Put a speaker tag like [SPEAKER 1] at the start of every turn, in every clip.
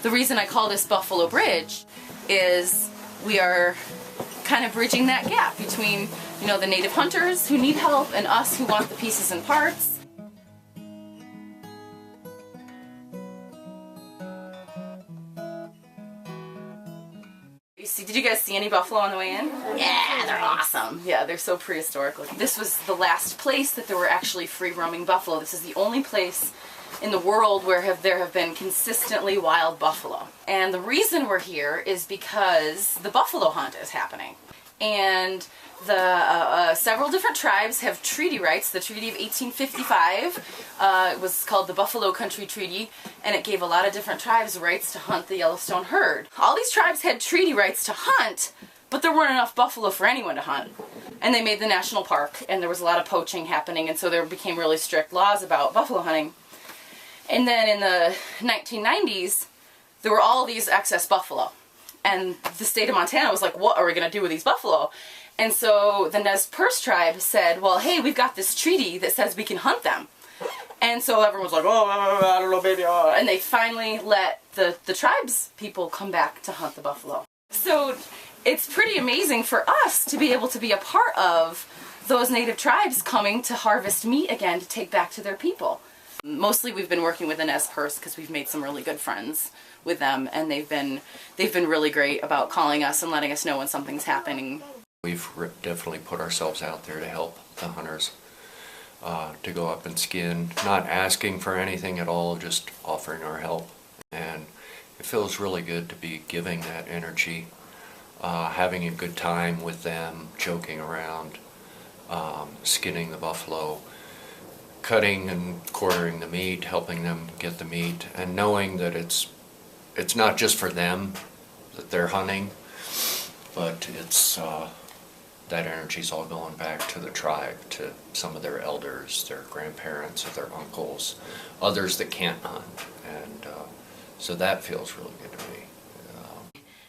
[SPEAKER 1] The reason I call this Buffalo Bridge is we are kind of bridging that gap between, you know, the native hunters who need help and us who want the pieces and parts. Did you guys see any buffalo on the way in? Yeah, they're awesome. Yeah, they're so prehistoric looking. This was the last place that there were actually free-roaming buffalo. This is the only place in the world where there have been consistently wild buffalo. And the reason we're here is because the buffalo hunt is happening. And the several different tribes have treaty rights. The Treaty of 1855 it was called the Buffalo Country Treaty, and it gave a lot of different tribes rights to hunt the Yellowstone herd. All these tribes had treaty rights to hunt, but there weren't enough buffalo for anyone to hunt. And they made the national park, and there was a lot of poaching happening, and so there became really strict laws about buffalo hunting. And then in the 1990s, there were all these excess buffalo. And the state of Montana was like, what are we going to do with these buffalo? And so the Nez Perce tribe said, well, hey, we've got this treaty that says we can hunt them. And so everyone was like, oh, I don't know, baby. And they finally let the tribes people come back to hunt the buffalo. So it's pretty amazing for us to be able to be a part of those native tribes coming to harvest meat again to take back to their people. Mostly we've been working with the Nez Perce because we've made some really good friends with them, and they've been really great about calling us and letting us know when something's happening.
[SPEAKER 2] We've definitely put ourselves out there to help the hunters, to go up and skin, not asking for anything at all, just offering our help. And it feels really good to be giving that energy, having a good time with them, joking around, skinning the buffalo, cutting and quartering the meat, helping them get the meat, and knowing that it's not just for them that they're hunting, but it's that energy's all going back to the tribe, to some of their elders, their grandparents, or their uncles, others that can't hunt, and so that feels really good to me.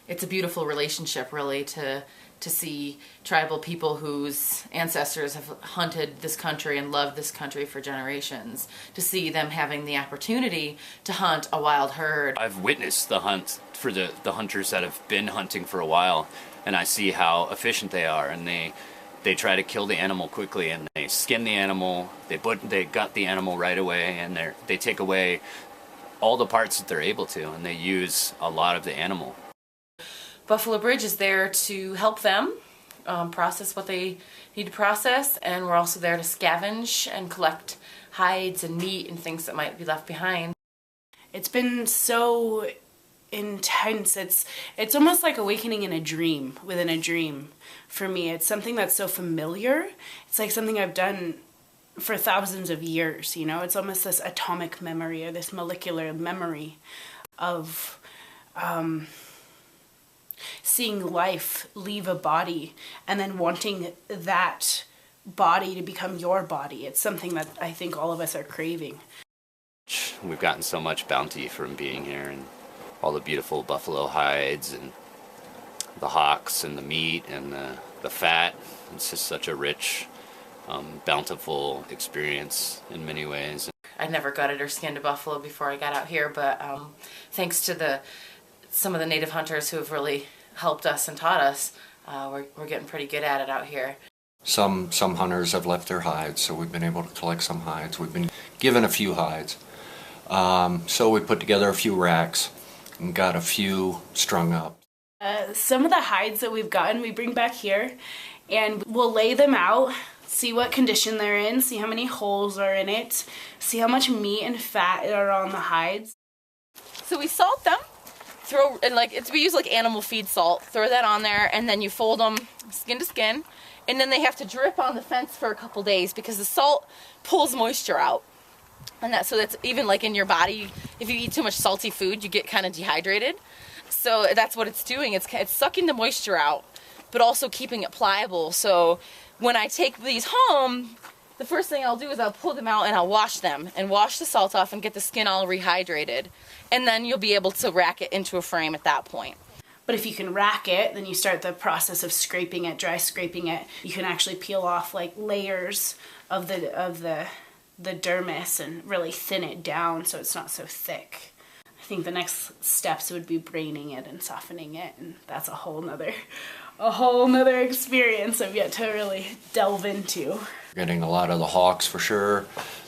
[SPEAKER 1] It's a beautiful relationship, really, to see tribal people whose ancestors have hunted this country and loved this country for generations, to see them having the opportunity to hunt a wild herd.
[SPEAKER 3] I've witnessed the hunt for the hunters that have been hunting for a while, and I see how efficient they are, and they try to kill the animal quickly, and they skin the animal, they gut the animal right away, and they take away all the parts that they're able to, and they use a lot of the animal.
[SPEAKER 1] Buffalo Bridge is there to help them process what they need to process, and we're also there to scavenge and collect hides and meat and things that might be left behind.
[SPEAKER 4] It's been so intense. It's almost like awakening in a dream within a dream for me. It's something that's so familiar. It's like something I've done for thousands of years, you know? It's almost this atomic memory or this molecular memory of seeing life leave a body and then wanting that body to become your body. It's something that I think all of us are craving.
[SPEAKER 3] We've gotten so much bounty from being here, and all the beautiful buffalo hides and the hocks and the meat and the fat. It's just such a rich, bountiful experience in many ways.
[SPEAKER 1] I'd never gutted or skinned a buffalo before I got out here, but thanks to some of the native hunters who have really helped us and taught us, we're getting pretty good at it out here.
[SPEAKER 2] Some hunters have left their hides, so we've been able to collect some hides. We've been given a few hides. So we put together a few racks and got a few strung up.
[SPEAKER 4] Some of the hides that we've gotten, we bring back here, and we'll lay them out, see what condition they're in, see how many holes are in it, see how much meat and fat are on the hides.
[SPEAKER 1] So we salt them, we use like animal feed salt, throw that on there, and then you fold them skin to skin, and then they have to drip on the fence for a couple days because the salt pulls moisture out. And that's even like in your body, if you eat too much salty food, you get kind of dehydrated. So that's what it's doing. It's sucking the moisture out, but also keeping it pliable. So when I take these home, the first thing I'll do is I'll pull them out and I'll wash them and wash the salt off and get the skin all rehydrated. And then you'll be able to rack it into a frame at that point.
[SPEAKER 4] But if you can rack it, then you start the process of scraping it, dry scraping it. You can actually peel off like layers of the dermis and really thin it down so it's not so thick. I think the next steps would be braining it and softening it, and that's a whole nother experience I've yet to really delve into.
[SPEAKER 2] Getting a lot of the hocks for sure,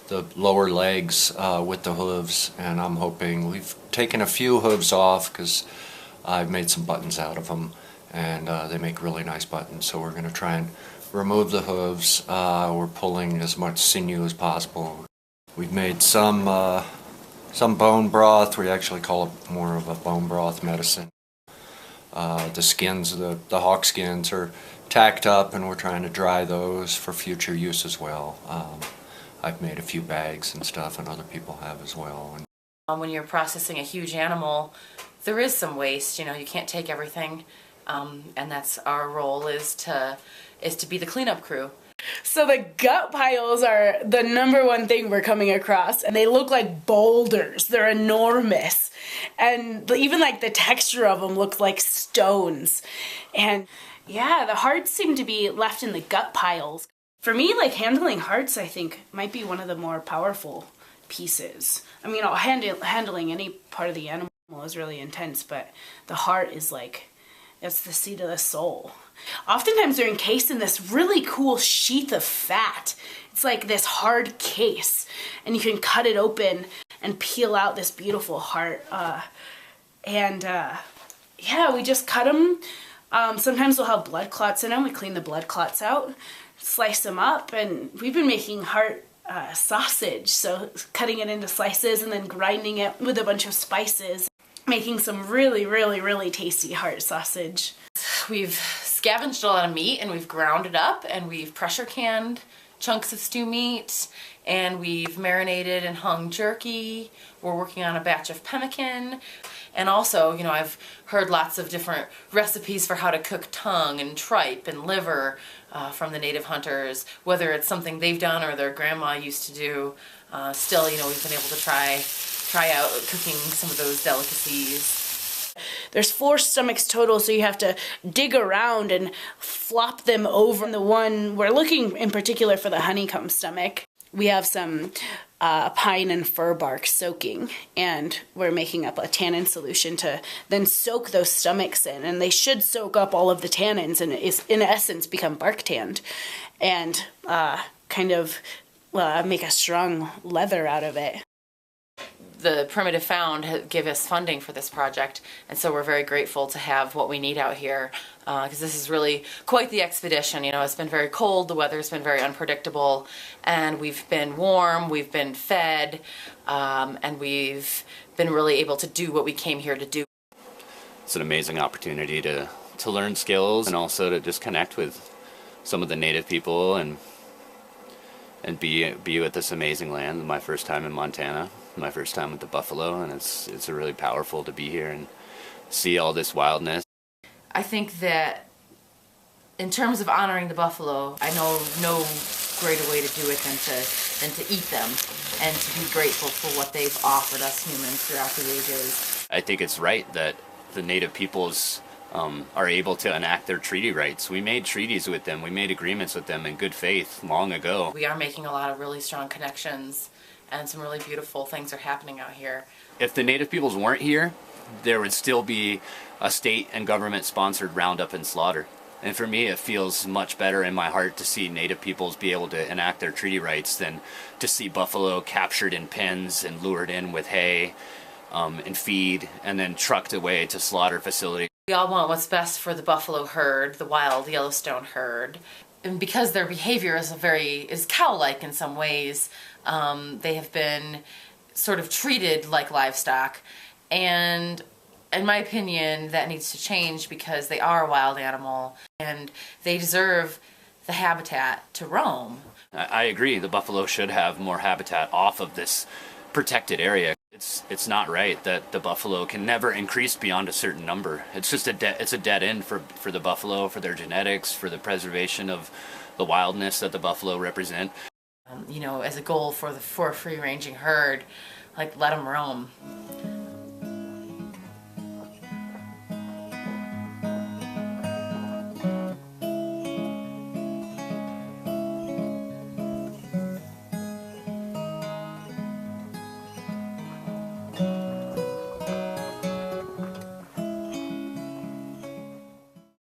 [SPEAKER 2] the lower legs with the hooves, and I'm hoping we've taken a few hooves off because I've made some buttons out of them, and they make really nice buttons, so we're going to try and remove the hooves. We're pulling as much sinew as possible. We've made some bone broth. We actually call it more of a bone broth medicine. The skins, the hawk skins are tacked up, and we're trying to dry those for future use as well. I've made a few bags and stuff, and other people have as well.
[SPEAKER 1] When you're processing a huge animal, there is some waste. You know, you can't take everything, and that's our role is to be the cleanup crew.
[SPEAKER 4] So the gut piles are the number one thing we're coming across, and they look like boulders. They're enormous, and even like the texture of them looks like stones. And yeah, the hearts seem to be left in the gut piles. For me, like, handling hearts, I think, might be one of the more powerful pieces. I mean, handling any part of the animal is really intense, but the heart is like, it's the seat of the soul. Oftentimes they're encased in this really cool sheath of fat. It's like this hard case, and you can cut it open and peel out this beautiful heart. Yeah, we just cut them. Sometimes we'll have blood clots in them. We clean the blood clots out, slice them up, and we've been making heart sausage, so cutting it into slices and then grinding it with a bunch of spices, making some really, really, really tasty heart sausage.
[SPEAKER 1] We've scavenged a lot of meat, and we've ground it up, and we've pressure canned chunks of stew meat, and we've marinated and hung jerky. We're working on a batch of pemmican. And also, you know, I've heard lots of different recipes for how to cook tongue and tripe and liver from the native hunters, whether it's something they've done or their grandma used to do. Still, you know, we've been able to try out cooking some of those delicacies.
[SPEAKER 4] There's 4 stomachs total, so you have to dig around and flop them over. And the one we're looking in particular for the honeycomb stomach, we have some pine and fir bark soaking, and we're making up a tannin solution to then soak those stomachs in, and they should soak up all of the tannins and in essence become bark tanned, and kind of make a strong leather out of it.
[SPEAKER 1] The Primitive Found gave us funding for this project, and so we're very grateful to have what we need out here, because this is really quite the expedition. You know, it's been very cold, the weather's been very unpredictable, and we've been warm, we've been fed, and we've been really able to do what we came here to do.
[SPEAKER 3] It's an amazing opportunity to learn skills, and also to just connect with some of the native people and be with this amazing land. My first time in Montana, my first time with the buffalo, and it's really powerful to be here and see all this wildness.
[SPEAKER 1] I think that in terms of honoring the buffalo, I know no greater way to do it than to eat them and to be grateful for what they've offered us humans throughout the ages.
[SPEAKER 3] I think it's right that the native peoples are able to enact their treaty rights. We made treaties with them, we made agreements with them in good faith long ago.
[SPEAKER 1] We are making a lot of really strong connections, and some really beautiful things are happening out here.
[SPEAKER 3] If the native peoples weren't here, there would still be a state and government sponsored roundup and slaughter. And for me, it feels much better in my heart to see native peoples be able to enact their treaty rights than to see buffalo captured in pens and lured in with hay and feed and then trucked away to slaughter facilities.
[SPEAKER 1] We all want what's best for the buffalo herd, the wild Yellowstone herd. And because their behavior is cow-like in some ways, they have been sort of treated like livestock, and in my opinion that needs to change because they are a wild animal and they deserve the habitat to roam.
[SPEAKER 3] I agree, the buffalo should have more habitat off of this protected area. It's not right that the buffalo can never increase beyond a certain number. It's just it's a dead end for the buffalo, for their genetics, for the preservation of the wildness that the buffalo represent.
[SPEAKER 1] You know, as a goal for a free-ranging herd, like, let them roam.